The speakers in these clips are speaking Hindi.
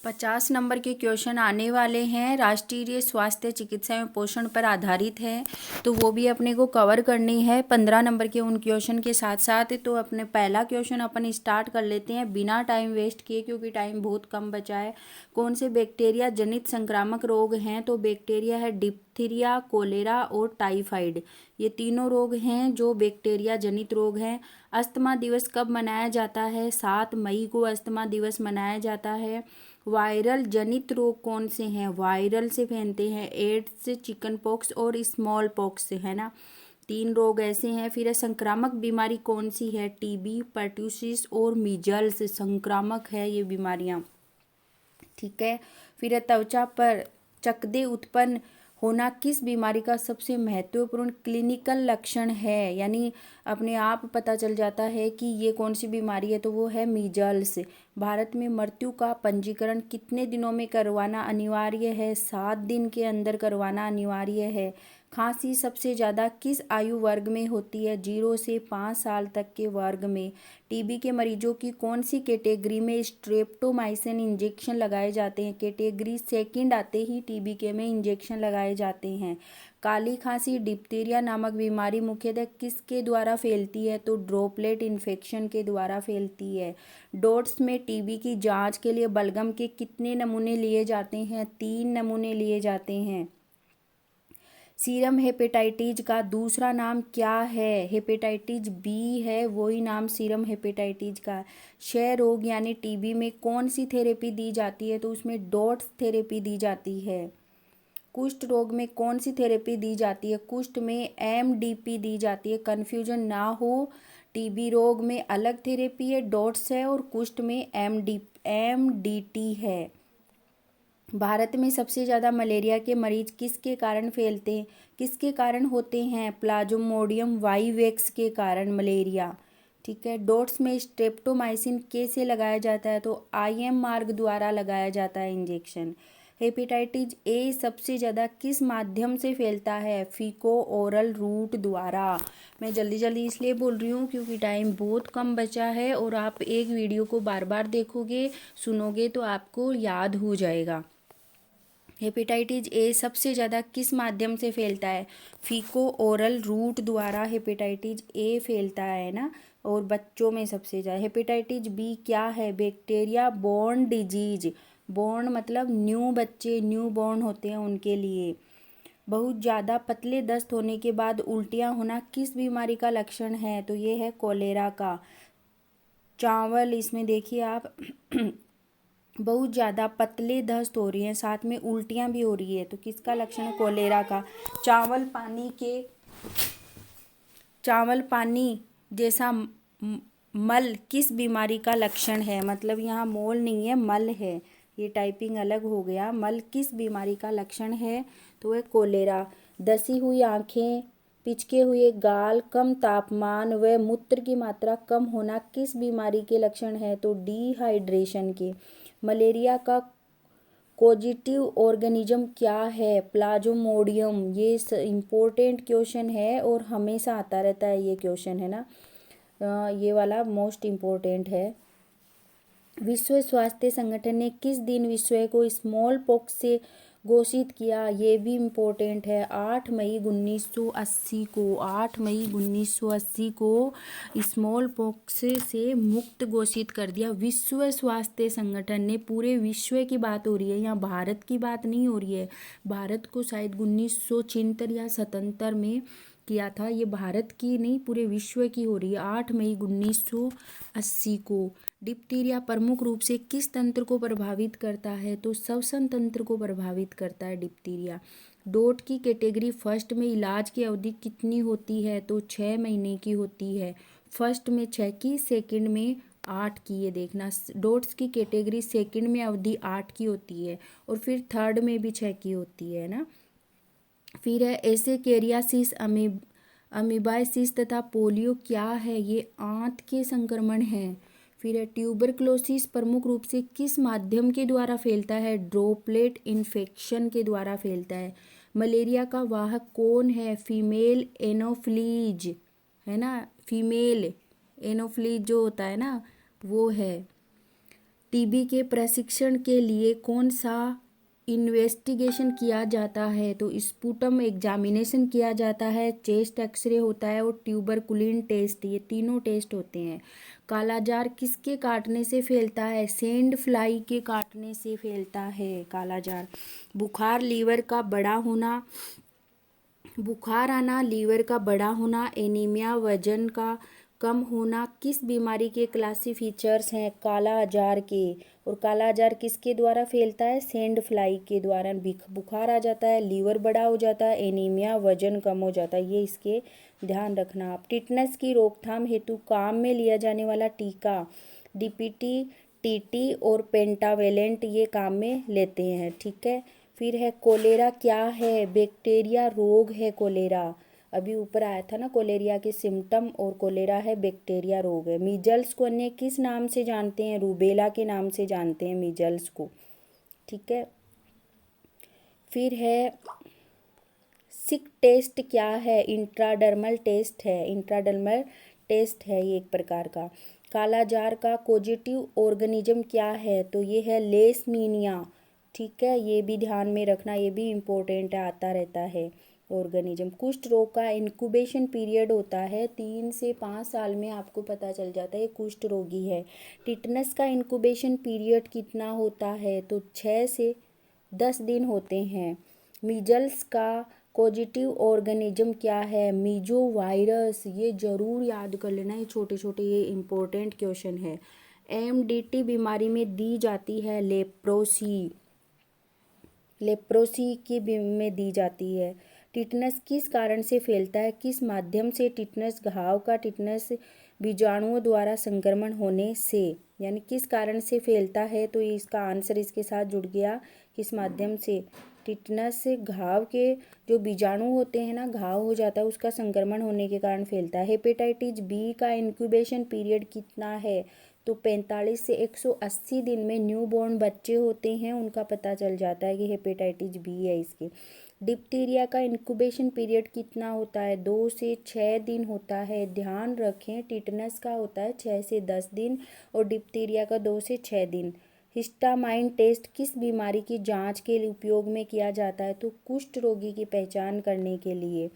50 नंबर के क्वेश्चन आने वाले हैं। राष्ट्रीय स्वास्थ्य चिकित्सा एवं पोषण पर आधारित है, तो वो भी अपने को कवर करनी है 15 नंबर के उन क्वेश्चन के साथ साथ। तो अपने पहला क्वेश्चन अपन स्टार्ट कर लेते हैं बिना टाइम वेस्ट किए, क्योंकि टाइम बहुत कम बचा है। कौन से बैक्टीरिया जनित संक्रामक रोग हैं? तो बैक्टीरिया है डिप्थीरिया, कोलेरा और टाइफाइड। ये तीनों रोग हैं जो बैक्टीरिया जनित रोग हैं। अस्थमा दिवस कब मनाया जाता है? 7 मई को अस्थमा दिवस मनाया जाता है। वायरल जनित रोग कौन से हैं? वायरल से फैलते हैं, एड्स, चिकन पॉक्स और स्मॉल पॉक्स, है ना। 3 रोग ऐसे हैं। फिर संक्रामक बीमारी कौन सी है? टीबी, पर्टूसिस और मीजल्स संक्रामक है ये बीमारियां, ठीक है। फिर त्वचा पर चकदे उत्पन्न होना किस बीमारी का सबसे महत्वपूर्ण क्लिनिकल लक्षण है? यानी अपने आप पता चल जाता है कि ये कौन सी बीमारी है, तो वो है मीजल्स। भारत में मृत्यु का पंजीकरण कितने दिनों में करवाना अनिवार्य है? 7 दिन के अंदर करवाना अनिवार्य है। खांसी सबसे ज़्यादा किस आयु वर्ग में होती है? 0 से 5 साल तक के वर्ग में। टीबी के मरीजों की कौन सी कैटेगरी में स्ट्रेप्टोमाइसिन इंजेक्शन लगाए जाते हैं? कैटेगरी सेकंड आते ही टीबी के में इंजेक्शन लगाए जाते हैं। काली खांसी डिप्थीरिया नामक बीमारी मुख्यतः किसके द्वारा फैलती है? तो ड्रॉपलेट इन्फेक्शन के द्वारा फैलती है। डॉट्स में टीबी की जांच के लिए बलगम के कितने नमूने लिए जाते हैं? 3 नमूने लिए जाते हैं। सीरम हेपेटाइटिस का दूसरा नाम क्या है? हेपेटाइटिस बी है, वही नाम सीरम हेपेटाइटिस का। क्षय रोग यानी टीबी में कौन सी थेरेपी दी जाती है? तो उसमें डॉट्स थेरेपी दी जाती है। कुष्ठ रोग में कौन सी थेरेपी दी जाती है? कुष्ठ में एमडीपी दी जाती है, कन्फ्यूजन ना हो। टीबी रोग में अलग थेरेपी है, डॉट्स है, और कुष्ठ में एमडीटी है। भारत में सबसे ज़्यादा मलेरिया के मरीज किसके कारण किसके कारण होते हैं? प्लाज्मोडियम वाइवेक्स के कारण मलेरिया, ठीक है। डॉट्स में स्ट्रेप्टोमाइसिन कैसे लगाया जाता है? तो आईएम मार्ग द्वारा लगाया जाता है इंजेक्शन। हेपेटाइटिस ए सबसे ज़्यादा किस माध्यम से फैलता है? फीको ओरल रूट द्वारा। मैं जल्दी जल्दी इसलिए बोल रही हूँ क्योंकि टाइम बहुत कम बचा है, और आप एक वीडियो को बार बार देखोगे, सुनोगे तो आपको याद हो जाएगा। हेपेटाइटिस ए सबसे ज़्यादा किस माध्यम से फैलता है? फीको ओरल रूट द्वारा हेपेटाइटिस ए फैलता है ना, और बच्चों में सबसे ज़्यादा। हेपेटाइटिस बी क्या है? Bacteria borne disease. बोर्न मतलब न्यू, बच्चे न्यू बोर्न होते हैं उनके लिए। बहुत ज़्यादा पतले दस्त होने के बाद उल्टियाँ होना किस बीमारी का लक्षण है? तो ये है कोलेरा का। चावल, इसमें देखिए आप बहुत ज़्यादा पतले दस्त हो रही हैं, साथ में उल्टियाँ भी हो रही है, तो किसका लक्षण है? कोलेरा का। चावल पानी जैसा मल किस बीमारी का लक्षण है? मतलब यहाँ मोल नहीं है, मल है, ये टाइपिंग अलग हो गया। मल किस बीमारी का लक्षण है? तो वह कोलेरा। धसी हुई आँखें, पिचके हुए गाल, कम तापमान व मूत्र की मात्रा कम होना किस बीमारी के लक्षण है? तो डिहाइड्रेशन के। मलेरिया का कोजिटिव ऑर्गेनिज्म क्या है? प्लाज्मोडियम। ये इम्पोर्टेंट क्वेश्चन है और हमेशा आता रहता है ये क्वेश्चन, है ना। ये वाला मोस्ट इम्पोर्टेंट है। विश्व स्वास्थ्य संगठन ने किस दिन विश्व को स्मॉल पॉक्स से घोषित किया? ये भी इम्पोर्टेंट है। 8 मई 1980 को, 8 मई 1980 को स्मॉल पॉक्स से मुक्त घोषित कर दिया विश्व स्वास्थ्य संगठन ने। पूरे विश्व की बात हो रही है, यहाँ भारत की बात नहीं हो रही है। भारत को शायद 1976 या 77 में किया था, ये भारत की नहीं पूरे विश्व की हो रही है। 8 मई 1980 को। डिप्थीरिया प्रमुख रूप से किस तंत्र को प्रभावित करता है? तो श्वसन तंत्र को प्रभावित करता है डिप्थीरिया। डॉट की कैटेगरी फर्स्ट में इलाज की अवधि कितनी होती है? तो 6 महीने की होती है। फर्स्ट में 6 की, सेकंड में 8 की। ये देखना, डॉट्स की कैटेगरी सेकंड में अवधि 8 की होती है, और फिर थर्ड में भी 6 की होती है ना। फिर है एसेकेरियासिस, अमीबाइसिस तथा पोलियो क्या है? ये आंत के संक्रमण हैं। फिर है ट्यूबरक्लोसिस प्रमुख रूप से किस माध्यम के द्वारा फैलता है? ड्रॉपलेट इन्फेक्शन के द्वारा फैलता है। मलेरिया का वाहक कौन है? फीमेल एनोफ्लीज, है ना। फीमेल एनोफ्लीज जो होता है ना, वो है। टीबी के प्रशिक्षण के लिए कौन सा इन्वेस्टिगेशन किया जाता है? तो स्पुटम एग्जामिनेशन किया जाता है, चेस्ट एक्सरे होता है और ट्यूबरकुलिन टेस्ट, ये तीनों टेस्ट होते हैं। कालाजार किसके काटने से फैलता है? सैंड फ्लाई के काटने से फैलता है कालाजार। बुखार लीवर का बड़ा होना, बुखार आना, लीवर का बड़ा होना, एनीमिया, वजन का कम होना किस बीमारी के क्लासिक फीचर्स हैं? काला अजार के। और काला अजार किसके द्वारा फैलता है? सैंड फ्लाई के द्वारा। बुखार आ जाता है, लीवर बड़ा हो जाता है, एनीमिया, वजन कम हो जाता है, ये इसके ध्यान रखना आप। टिटनेस की रोकथाम हेतु काम में लिया जाने वाला टीका डीपीटी, टीटी और पेंटावेलेंट ये काम में लेते हैं, ठीक है। फिर है कोलेरा क्या है? बैक्टीरिया रोग है कोलेरा। अभी ऊपर आया था ना कोलेरिया के सिम्टम, और कोलेरा है बैक्टीरिया रोग है। मीजल्स को अन्य किस नाम से जानते हैं? रूबेला के नाम से जानते हैं मीजल्स को, ठीक है। फिर है सिक टेस्ट क्या है? इंट्राडर्मल टेस्ट है, इंट्राडर्मल टेस्ट है ये एक प्रकार का। कालाजार का पॉजिटिव ऑर्गेनिज्म क्या है? तो ये है लेशमीनिया, ठीक है, ये भी ध्यान में रखना, ये भी इम्पोर्टेंट है, आता रहता है ऑर्गेनिज्म। कुष्ठ रोग का इंक्यूबेशन पीरियड होता है 3 से 5 साल में, आपको पता चल जाता है ये कुष्ठ रोगी है। टिटनस का इंक्यूबेशन पीरियड कितना होता है? तो 6 से 10 दिन होते हैं। मीजल्स का पॉजिटिव ऑर्गेनिज्म क्या है? मीजो वायरस, ये जरूर याद कर लेना, ये छोटे छोटे ये इम्पोर्टेंट क्वेश्चन है। एमडीटी बीमारी में दी जाती है लेप्रोसी, लेप्रोसी की में दी जाती है। टिटनस किस कारण से फैलता है? किस माध्यम से? टिटनस घाव का टिटनस बीजाणुओं द्वारा संक्रमण होने से, यानी किस कारण से फैलता है? तो इसका आंसर इसके साथ जुड़ गया, किस माध्यम से? टिटनस घाव के जो बीजाणु होते हैं ना, घाव हो जाता है, उसका संक्रमण होने के कारण फैलता है। हेपेटाइटिस बी का इंक्यूबेशन पीरियड कितना है? तो 45 से 180 दिन में न्यूबॉर्न बच्चे होते हैं, उनका पता चल जाता है कि हेपेटाइटिस बी है इसके। डिप्थीरिया का इंक्यूबेशन पीरियड कितना होता है? 2 से 6 दिन होता है, ध्यान रखें। टिटनस का होता है 6 से 10 दिन और डिप्थीरिया का 2 से 6 दिन। हिस्टामाइन टेस्ट किस बीमारी की जांच के लिए उपयोग में किया जाता है? तो कुष्ठ रोगी की पहचान करने के लिए।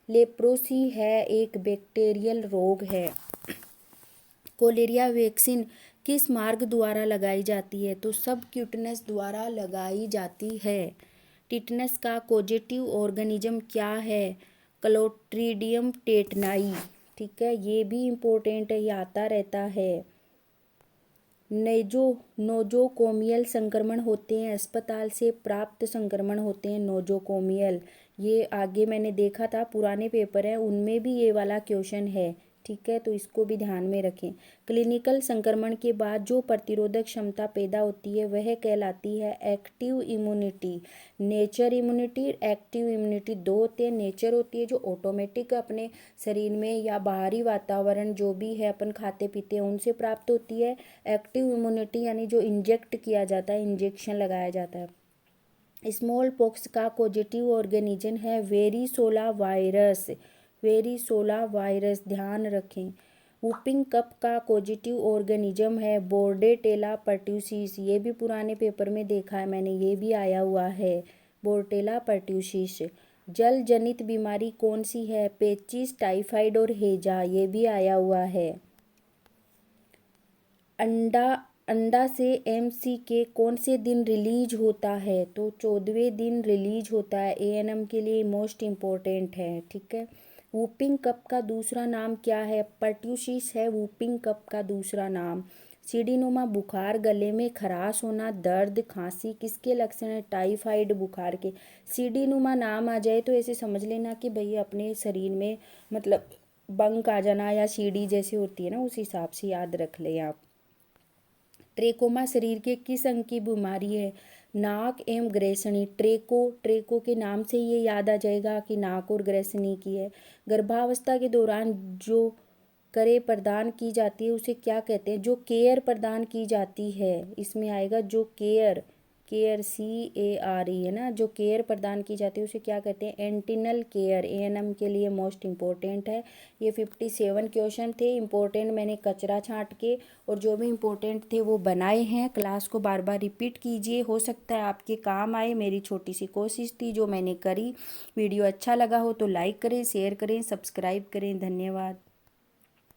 लेप्रोसी है एक बैक्टीरियल रोग है। कोलेरिया वैक्सीन किस मार्ग द्वारा लगाई जाती है? तो सबक्यूटेनस द्वारा लगाई जाती है। टिटनस का पॉजिटिव ऑर्गेनिज्म क्या है? क्लोस्ट्रीडियम टेटनाई, ठीक है, ये भी इम्पोर्टेंट है, ये आता रहता है। नोजोकोमियल संक्रमण होते हैं, अस्पताल से प्राप्त संक्रमण होते हैं नोजोकोमियल, ये आगे मैंने देखा था, पुराने पेपर है उनमें भी ये वाला क्वेश्चन है, ठीक है, तो इसको भी ध्यान में रखें। क्लिनिकल संक्रमण के बाद जो प्रतिरोधक क्षमता पैदा होती है वह कहलाती है active immunity. Nature immunity, active immunity दो होते हैं। नेचर होती है जो ऑटोमेटिक अपने शरीर में या बाहरी वातावरण जो भी है अपन खाते पीते हैं उनसे प्राप्त होती है। एक्टिव इम्यूनिटी यानी जो इंजेक्ट किया जाता है, इंजेक्शन लगाया जाता है। स्मॉल पॉक्स का पॉजिटिव ऑर्गेनिज्म है वेरिसोला वायरस, वेरिसोला वायरस, ध्यान रखें। वुपिंग कप का पॉजिटिव ऑर्गेनिज्म है बोर्डेटेला पर्ट्यूसिस, ये भी पुराने पेपर में देखा है मैंने, ये भी आया हुआ है बोर्डेटेला पर्ट्यूसिस। जल जनित बीमारी कौन सी है? पेचिस, टाइफाइड और हेजा, ये भी आया हुआ है। अंडा से एमसीके कौन से दिन रिलीज होता है? तो 14वें दिन रिलीज होता है, एएनएम के लिए मोस्ट इम्पोर्टेंट है, ठीक है। वूपिंग कप का दूसरा नाम क्या है? पर्ट्यूसिस है वूपिंग कप का दूसरा नाम। सीढ़ीनुमा बुखार, गले में खराश होना, दर्द, खांसी किसके लक्षण है? टाइफाइड बुखार के। सीढ़ीनुमा नाम आ जाए तो ऐसे समझ लेना कि भैया अपने शरीर में मतलब बंक आ जाना या सीढ़ी जैसी होती है ना, उस हिसाब से याद रख लें आप। ट्रेकोमा शरीर के किस अंग की बीमारी है? नाक एवं ग्रैसनी। ट्रेको के नाम से ये याद आ जाएगा कि नाक और ग्रैसनी की है। गर्भावस्था के दौरान जो करे प्रदान की जाती है उसे क्या कहते हैं? जो केयर प्रदान की जाती है, इसमें आएगा जो केयर, केयर, CARE है ना, जो केयर प्रदान की जाती है उसे क्या कहते हैं? Antennal care. ANM के लिए मोस्ट इम्पोर्टेंट है। ये 57 क्वेश्चन थे इम्पोर्टेंट, मैंने कचरा छांट के और जो भी इम्पोर्टेंट थे वो बनाए हैं। क्लास को बार बार रिपीट कीजिए, हो सकता है आपके काम आए। मेरी छोटी सी कोशिश थी जो मैंने करी। वीडियो अच्छा लगा हो तो लाइक करें, शेयर करें, सब्सक्राइब करें। धन्यवाद।